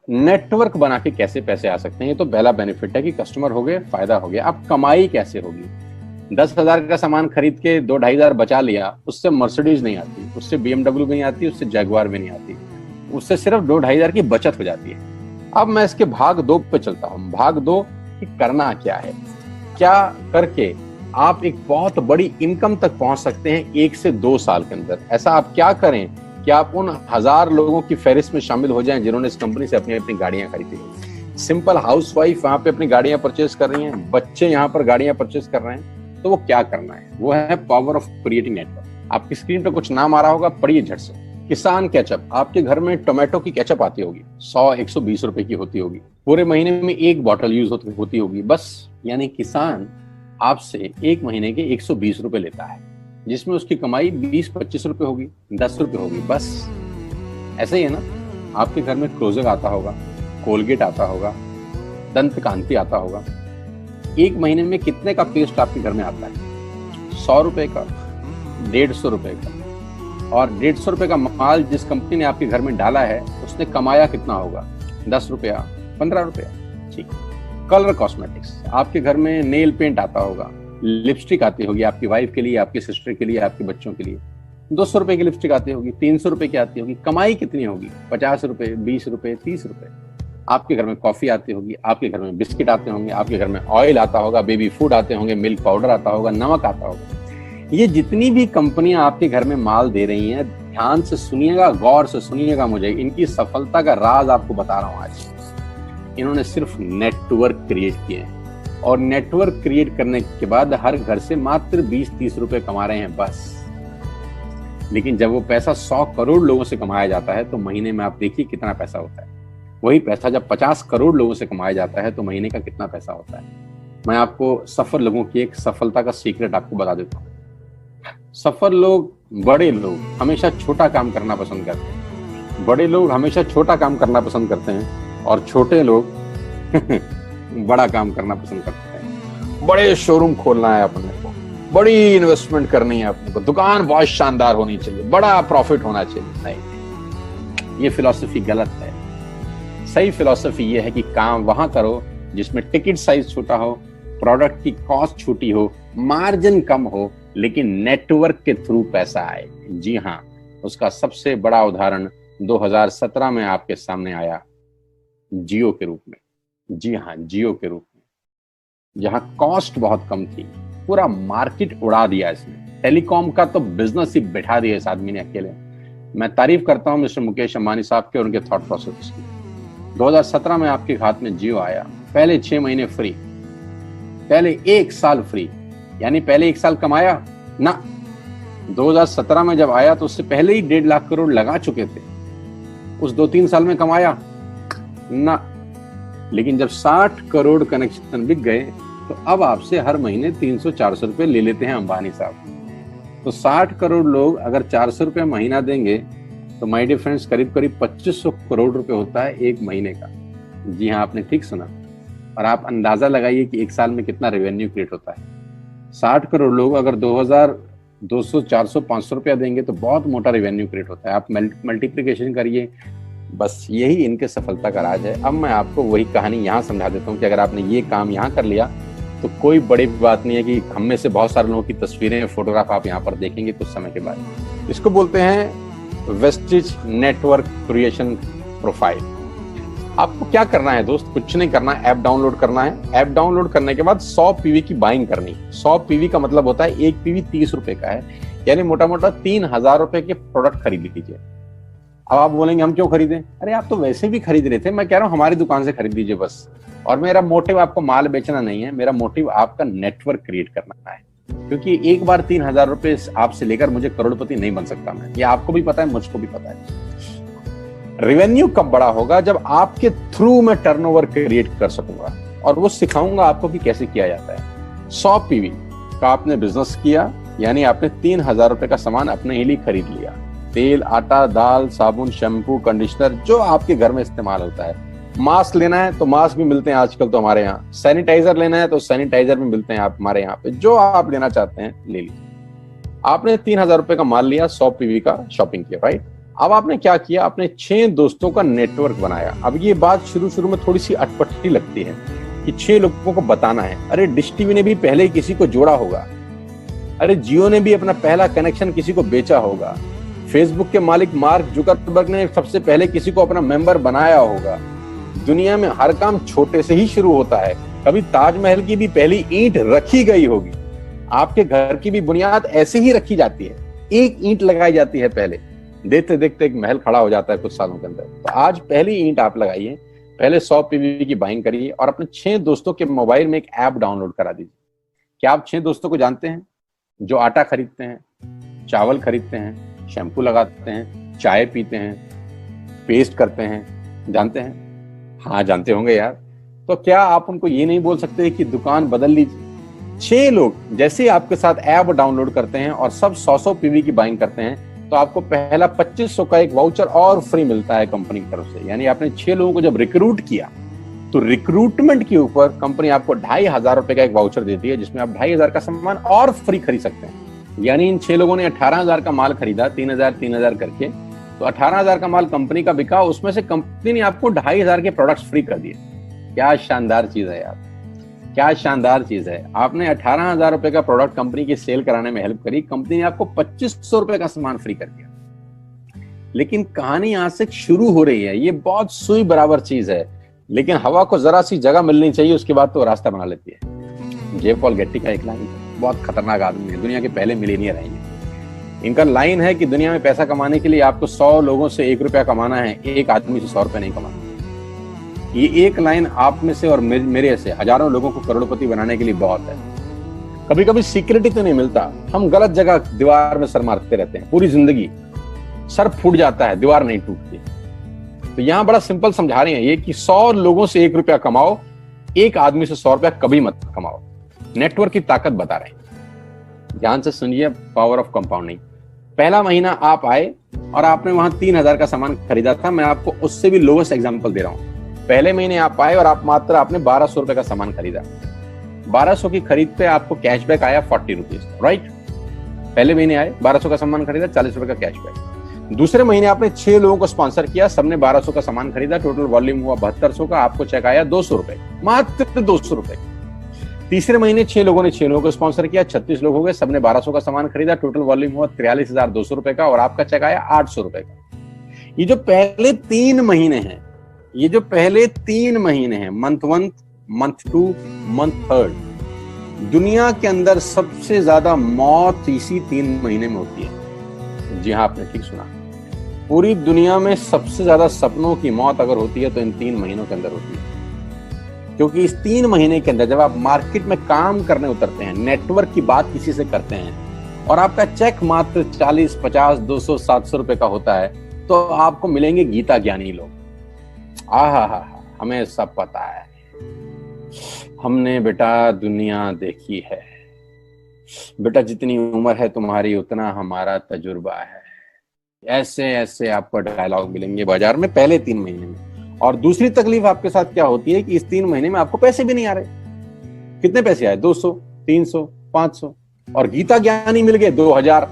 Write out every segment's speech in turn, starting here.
Network बना के कैसे पैसे आ सकते हैं, ये तो पहला बेनिफिट है कि कस्टमर हो गए, फायदा हो गया। अब कमाई कैसे होगी? 10,000 का सामान खरीद के 2-2,500 बचा लिया, उससे मर्सिडीज नहीं आती, उससे BMW नहीं आती, उससे जैगवार भी नहीं आती, उससे सिर्फ 2-2,500 की बचत हो जाती है। अब मैं इसके भाग 2 पे चलता हूँ। भाग 2 कि करना क्या है, क्या करके आप एक बहुत बड़ी इनकम तक पहुंच सकते हैं 1 से 2 साल के अंदर। ऐसा आप क्या करें कि आप उन 1000 लोगों की फहरिस्त में शामिल हो जाएं जिन्होंने इस कंपनी से अपनी अपनी गाड़ियां खरीदी। सिंपल हाउसवाइफ वहां पे अपनी गाड़ियां परचेज कर रही हैं, बच्चे यहाँ पर गाड़ियां परचेज कर रहे हैं, तो वो क्या करना है? वो है पावर ऑफ क्रिएटिंग नेटवर्क। आपकी स्क्रीन पर कुछ नाम आ रहा होगा, पढ़िए झट से। किसान केचप, आपके घर में टोमेटो की केचप आती होगी, 100-120 रुपए की होती होगी, पूरे महीने में 1 बॉटल यूज होती होगी बस। यानी किसान आपसे 1 महीने के 120 रुपए लेता है, जिसमें उसकी कमाई 20-25 रुपए होगी, 10 रुपए होगी बस। ऐसे ही है ना? आपके घर में क्लोजर आता होगा, कोलगेट आता होगा, दंत कांति आता होगा। 1 महीने में कितने का पेस्ट आपके घर में आता है? 100 रुपए का, 150 रुपए का। और 150 रुपए का माल जिस कंपनी ने आपके घर में डाला है, उसने कमाया कितना होगा? 10 रुपया, 15 रुपया। ठीक। कलर कॉस्मेटिक्स, आपके घर में नेल पेंट आता होगा, लिपस्टिक आती होगी आपकी वाइफ के लिए, आपकी सिस्टर के लिए, आपके बच्चों के लिए। 200 रुपए की लिपस्टिक आती होगी, 300 रुपए की आती होगी। कमाई कितनी होगी? 50 रुपए, 20 रुपए, 30 रुपए। आपके घर में कॉफी आती होगी, आपके घर में बिस्किट आते होंगे, आपके घर में ऑयल आता होगा, बेबी फूड आते होंगे, मिल्क पाउडर आता होगा, नमक आता होगा। ये जितनी भी कंपनियां आपके घर में माल दे रही हैं, ध्यान से सुनिएगा, गौर से सुनिएगा मुझे। इनकी सफलता का राज आपको बता रहा हूं आज। इन्होंने सिर्फ नेटवर्क क्रिएट किए हैं, और नेटवर्क क्रिएट करने के बाद हर घर से मात्र 20-30 रुपए कमा रहे हैं बस। लेकिन जब वो पैसा 100 करोड़ लोगों से कमाया जाता है, तो महीने में आप देखिए कितना पैसा होता है। वही पैसा जब 50 करोड़ लोगों से कमाया जाता है, तो महीने का कितना पैसा होता है। मैं आपको सफल लोगों की एक सफलता का सीक्रेट आपको बता देता हूँ। सफल लोग, बड़े लोग हमेशा छोटा काम करना पसंद करते हैं। बड़े लोग हमेशा छोटा काम करना पसंद करते हैं, और छोटे लोग बड़ा काम करना पसंद करते हैं। बड़े शोरूम खोलना है अपने को, बड़ी इन्वेस्टमेंट करनी है अपने को, दुकान बहुत शानदार होनी चाहिए, बड़ा प्रॉफिट होना चाहिए। नहीं, ये फिलॉसफी गलत है। सही फिलॉसफी ये है कि काम वहां करो जिसमें टिकट साइज छोटा हो, प्रोडक्ट की कॉस्ट छोटी हो, मार्जिन कम हो, लेकिन नेटवर्क के थ्रू पैसा आए। जी हाँ, उसका सबसे बड़ा उदाहरण 2017 में आपके सामने आया, जियो के रूप में। जी हाँ, जियो के रूप में, जहां कॉस्ट बहुत कम थी, पूरा मार्केट उड़ा दिया इसने। टेलीकॉम का तो बिजनेस ही बैठा दिया इस आदमी ने अकेले। मैं तारीफ करता हूं मिस्टर मुकेश अंबानी साहब के और उनके थॉट प्रोसेस की। 2017 में आपके हाथ में जियो आया, पहले 6 महीने फ्री, पहले 1 साल फ्री। यानी पहले 1 साल कमाया ना। 2017 में जब आया तो उससे पहले ही 1.5 लाख करोड़ लगा चुके थे। उस 2-3 साल में कमाया ना। लेकिन जब 60 करोड़ कनेक्शन बिक गए, तो अब आपसे हर महीने 300-400 रुपए ले लेते हैं अंबानी साहब। तो 60 करोड़ लोग अगर 400 रुपए महीना देंगे, तो माय डियर फ्रेंड्स, करीब करीब 2500 करोड़ रुपए होता है 1 महीने का। जी हाँ, आपने ठीक सुना। और आप अंदाजा लगाइए कि 1 साल में कितना रेवेन्यू क्रिएट होता है। 60 करोड़ लोग अगर 2200, 400, 500 रुपया देंगे, तो बहुत मोटा रेवेन्यू क्रिएट होता है। आप मल्टीप्लिकेशन करिए। बस यही इनके सफलता का राज है। अब मैं आपको वही कहानी यहाँ समझा देता हूँ कि अगर आपने ये काम यहाँ कर लिया, तो कोई बड़ी बात नहीं है कि हम में से बहुत सारे लोगों की तस्वीरें, फोटोग्राफ आप यहाँ पर देखेंगे कुछ समय के बाद। इसको बोलते हैं वेस्टिज नेटवर्क क्रिएशन प्रोफाइल। आपको क्या करना है दोस्त? कुछ नहीं करना है, ऐप डाउनलोड करना है। ऐप डाउनलोड करने के बाद 100 पीवी की बाइंग करनी। 100 पीवी का मतलब होता है 1 पीवी 30 रुपए का है, यानी मोटा मोटा 3000 रुपए के प्रोडक्ट खरीद लीजिए। अब आप बोलेंगे हम क्यों खरीदें? अरे आप तो वैसे भी खरीद रहे थे, मैं कह रहा हूँ हमारी दुकान से खरीद लीजिए बस। और मेरा मोटिव आपको माल बेचना नहीं है, मेरा मोटिव आपका नेटवर्क क्रिएट करना है। क्योंकि एक बार 3000 रुपए आपसे लेकर मुझे करोड़पति नहीं बन सकता मैं, ये आपको भी पता है, मुझको भी पता है। रेवेन्यू कब बड़ा होगा? जब आपके थ्रू मैं टर्नओवर क्रिएट कर सकूंगा, और वो सिखाऊंगा आपको कि कैसे किया जाता है। 100 पीवी का आपने बिजनेस किया, यानी आपने 3000 रुपए का सामान अपने ही लिए खरीद लिया। तेल, आटा, दाल, साबुन, शैम्पू, कंडीशनर, जो आपके घर में इस्तेमाल होता है। मास्क लेना है तो मास्क भी मिलते हैं आजकल तो हमारे यहाँ। सैनिटाइजर लेना है तो सैनिटाइजर भी मिलते हैं आप हमारे यहाँ पे। जो आप लेना चाहते हैं ले लीजिए। आपने 3000 रुपए का माल लिया, 100 पीवी का शॉपिंग किया, राइट? अब आपने क्या किया, आपने 6 दोस्तों का नेटवर्क बनाया। अब ये बात शुरू शुरू में थोड़ी सी अटपटी लगती है कि 6 लोगों को बताना है। अरे डिश टीवी ने भी पहले ही किसी को जोड़ा होगा, अरे जियो ने भी अपना पहला कनेक्शन किसी को बेचा होगा, फेसबुक के मालिक मार्क जुकरबर्ग ने सबसे पहले किसी को अपना मेंबर बनाया होगा। दुनिया में हर काम छोटे से ही शुरू होता है। कभी ताजमहल की भी पहली ईंट रखी गई होगी, आपके घर की भी बुनियाद ऐसे ही रखी जाती है, एक ईंट लगाई जाती है पहले, देखते देखते एक महल खड़ा हो जाता है कुछ सालों के अंदर। तो आज पहली ईंट आप लगाइए, पहले 100 पीवी की बाइंग करिए और अपने 6 दोस्तों के मोबाइल में एक ऐप डाउनलोड करा दीजिए। क्या आप 6 दोस्तों को जानते हैं जो आटा खरीदते हैं, चावल खरीदते हैं, शैम्पू लगाते हैं, चाय पीते हैं, पेस्ट करते हैं? जानते हैं? हाँ जानते होंगे यार। तो क्या आप उनको ये नहीं बोल सकते कि दुकान बदल लीजिए? 6 लोग जैसे ही आपके साथ ऐप डाउनलोड करते हैं और सब 100 पीवी की बाइंग करते हैं तो आपको पहला 2500 का एक वाउचर और फ्री मिलता है कंपनी की तरफ से। यानी आपने 6 लोगों को जब रिक्रूट किया तो रिक्रूटमेंट के ऊपर कंपनी आपको 2500 रुपए का एक वाउचर देती है जिसमें आप 2500 का सामान और फ्री खरीद सकते हैं। यानी इन 6 लोगों ने 18,000 का माल खरीदा, 3,000 करके, तो 18,000 का माल कंपनी का बिका, उसमें से कंपनी ने आपको 2500 के प्रोडक्ट्स फ्री कर दिए। क्या शानदार चीज है यार, क्या शानदार चीज है। आपने 18,000 रुपए का प्रोडक्ट कंपनी की सेल कराने में हेल्प करी, कंपनी ने आपको 2500 रुपए का सामान फ्री कर दिया। लेकिन कहानी यहां से शुरू हो रही है। ये बहुत सुई बराबर चीज है, लेकिन हवा को जरा सी जगह मिलनी चाहिए, उसके बाद तो रास्ता बना लेती है। जे पॉल गेट्टी का एक लाइन है, बहुत खतरनाक आदमी है, दुनिया के पहले मिलियनियर हैं ये। इनका लाइन है कि दुनिया में पैसा कमाने के लिए आपको 100 लोगों से 1 रुपया कमाना है, एक आदमी से 100 रुपया नहीं कमाना। ये एक लाइन आप में से और मेरे से हजारों लोगों को करोड़पति बनाने के लिए बहुत है। कभी कभी सिक्योरिटी तो नहीं मिलता, हम गलत जगह दीवार में सर मारते रहते हैं, पूरी जिंदगी सर फूट जाता है, दीवार नहीं टूटती। तो यहां बड़ा सिंपल समझा रहे हैं ये कि 100 लोगों से 1 रुपया कमाओ, एक आदमी से 100 रुपया कभी मत कमाओ। नेटवर्क की ताकत बता रहे हैं, ध्यान से सुनिए, पावर ऑफ कंपाउंडिंग। पहला महीना आप आए और आपने वहां 3,000 का सामान खरीदा था, मैं आपको उससे भी लोवेस्ट एग्जांपल दे रहा हूं। पहले महीने आप आए और आप मात्र आपने 1200 रुपए का सामान खरीदा, 1200 की खरीद पे आपको कैशबैक आया 40 रुपीज, राइट? पहले महीने आए, 1200 का सामान खरीदा, 40 रुपए का कैशबैक। दूसरे महीने आपने 6 लोगों को स्पॉन्सर किया, सबने 1200 का सामान खरीदा, टोटल वॉल्यूम हुआ 7200 का, आपको चेक आया 200 रुपए, मात्र 200 रुपए। तीसरे महीने 6 लोगों ने 6 लोगों को स्पॉन्सर किया, 36 लोग हो गए, सबने 1200 का सामान खरीदा, टोटल वॉल्यूम हुआ 43,200 रुपए का, और आपका चेक आया 800 रुपए का। ये जो पहले 3 महीने हैं, ये जो पहले 3 महीने हैं, मंथ 1, मंथ 2, मंथ 3, दुनिया के अंदर सबसे ज्यादा मौत इसी 3 महीने में होती है। जी हाँ, आपने ठीक सुना, पूरी दुनिया में सबसे ज्यादा सपनों की मौत अगर होती है तो इन 3 महीनों के अंदर होती है। क्योंकि इस 3 महीने के अंदर जब आप मार्केट में काम करने उतरते हैं, नेटवर्क की बात किसी से करते हैं और आपका चेक मात्र 40, 50, 200, 700 रुपए का होता है, तो आपको मिलेंगे गीता ज्ञानी लोग। आहा, हमें सब पता है, हमने बेटा दुनिया देखी है, बेटा जितनी उम्र है तुम्हारी उतना हमारा तजुर्बा है। ऐसे ऐसे आपको डायलॉग मिलेंगे बाजार में पहले 3 महीने में। और दूसरी तकलीफ आपके साथ क्या होती है कि इस 3 महीने में आपको पैसे भी नहीं आ रहे। कितने पैसे आए? 200, 300, 500, और गीता ज्ञानी मिल गए 2000।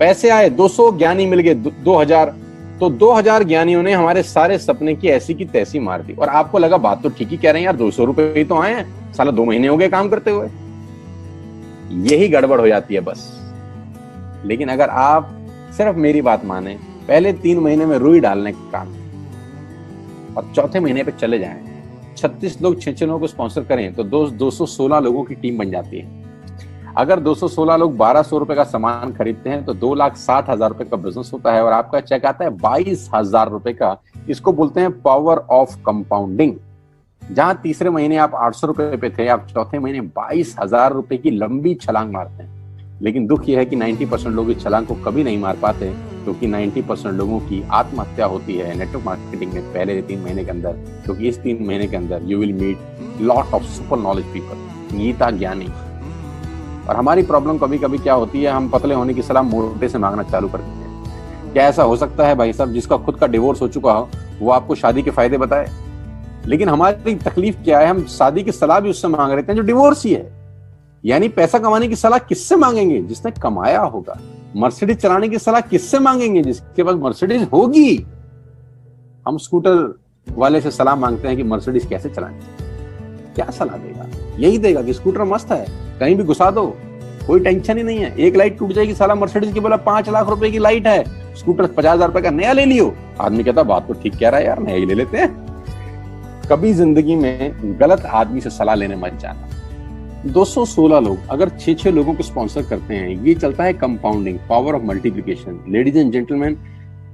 पैसे आए 200, ज्ञानी मिल गए 2000, तो 2000 ज्ञानियों ने हमारे सारे सपने की ऐसी की तैसी मार दी। और आपको लगा बात तो ठीक ही कह रहे हैं यार, 200 रुपए ही तो आए हैं, साला 2 महीने हो गए काम करते हुए। यही गड़बड़ हो जाती है बस। लेकिन अगर आप सिर्फ मेरी बात माने, पहले 3 महीने में रुई डालने का काम और चौथे महीने पे चले जाएं, 36 लोग 6 लोगों को स्पॉन्सर करें तो 216 लोगों की टीम बन जाती है। अगर 216 लोग 1200 रुपए का सामान खरीदते हैं तो 2,60,000 रुपए का बिजनेस होता है और आपका चेक आता है 22,000 रुपए का। इसको बोलते हैं पावर ऑफ कंपाउंडिंग। जहां तीसरे महीने आप 800 रुपए पे थे, आप चौथे महीने 22,000 रुपए की लंबी छलांग मारते हैं। लेकिन दुख यह है कि 90% लोग इस छलांग को कभी नहीं मार पाते, क्योंकि 90% लोगों की आत्महत्या होती है नेटवर्क मार्केटिंग में पहले 3 महीने के अंदर। क्योंकि इस 3 महीने के अंदर you will meet lot of super knowledge people, गीता ज्ञानी। और हमारी प्रॉब्लम कभी कभी क्या होती है, हम पतले होने की सलाह मोटे से मांगना चालू कर देते हैं। क्या ऐसा हो सकता है भाई साहब, जिसका खुद का डिवोर्स हो चुका हो वो आपको शादी के फायदे बताए? लेकिन हमारी तकलीफ क्या है, हम शादी की सलाह भी उससे मांग रहे हैं जो डिवोर्स ही है। यानी पैसा कमाने की सलाह किससे मांगेंगे? जिसने कमाया होगा। मर्सिडीज चलाने की सलाह किससे मांगेंगे? जिसके पास मर्सिडीज होगी। हम स्कूटर वाले से सलाह मांगते हैं कि मर्सिडीज कैसे चलानी, क्या सलाह देगा? यही देगा कि स्कूटर मस्त है, कहीं भी घुसा दो, कोई टेंशन ही नहीं है। एक लाइट टूट जाएगी, साला मर्सिडीज की बोला 5 लाख रुपए की लाइट है, स्कूटर 50,000 रुपए का नया ले लियो। आदमी कहता बात तो ठीक कह रहा है यार, नया ही ले लेते हैं। कभी जिंदगी में गलत आदमी से सलाह लेने मत जाना। 216 लोग अगर 6-6 लोगों को स्पॉन्सर करते हैं, ये चलता है compounding, power of multiplication. Ladies and gentleman,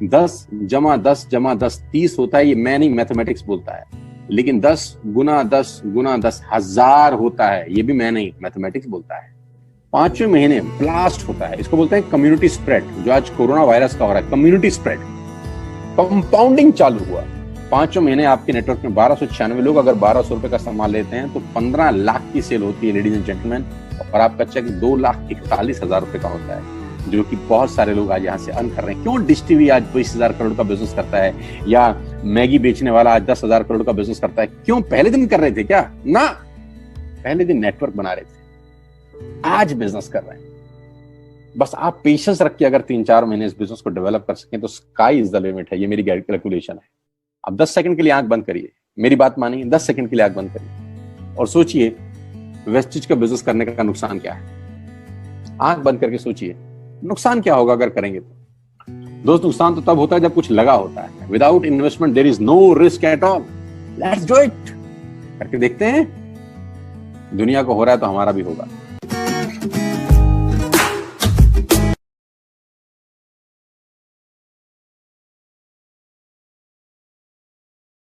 10 जमा 10 जमा 10 30 होता है। ये मैं नहीं, मैथमेटिक्स बोलता है। लेकिन 10 गुना 10 गुना 10 1000 होता है, ये भी मैं नहीं, मैथमेटिक्स बोलता है। 5वें महीने ब्लास्ट होता है, इसको बोलते हैं कम्युनिटी स्प्रेड, जो आज कोरोना वायरस का हो रहा है। कम्युनिटी स्प्रेड, कंपाउंडिंग चालू हुआ। 5वें महीने आपके नेटवर्क में 1296 लोग अगर 1200 रुपए का सामान लेते हैं तो 15 लाख की सेल होती है लेडीज एंड जेंटलमैन, और आपका चेक 2,41,000 रुपए का होता है, जो कि बहुत सारे लोग आज यहाँ से अर्न कर रहे हैं। क्यों डिश टीवी आज 20,000 करोड़ का बिजनेस करता है, या मैगी बेचने वाला आज 10,000 करोड़ का बिजनेस करता है? क्यों? पहले दिन कर रहे थे क्या? ना, पहले दिन नेटवर्क बना रहे थे, आज बिजनेस कर रहे हैं। बस आप पेशेंस रख के अगर 3-4 महीने इस बिजनेस को डेवलप कर सकें तो स्काई इज द लिमिट है। ये मेरी कैलकुलेशन है। अब 10 सेकंड के लिए आंख बंद करिए, मेरी बात मानिए, 10 सेकंड के लिए आंख बंद करिए और सोचिए वेस्टेज का बिजनेस करने का नुकसान क्या है। आंख बंद करके सोचिए नुकसान क्या होगा अगर करेंगे तो। दोस्त, नुकसान तो तब होता है जब कुछ लगा होता है। Without investment there is no risk at all. Let's do it. करके देखते हैं, दुनिया को हो रहा है तो हमारा भी होगा।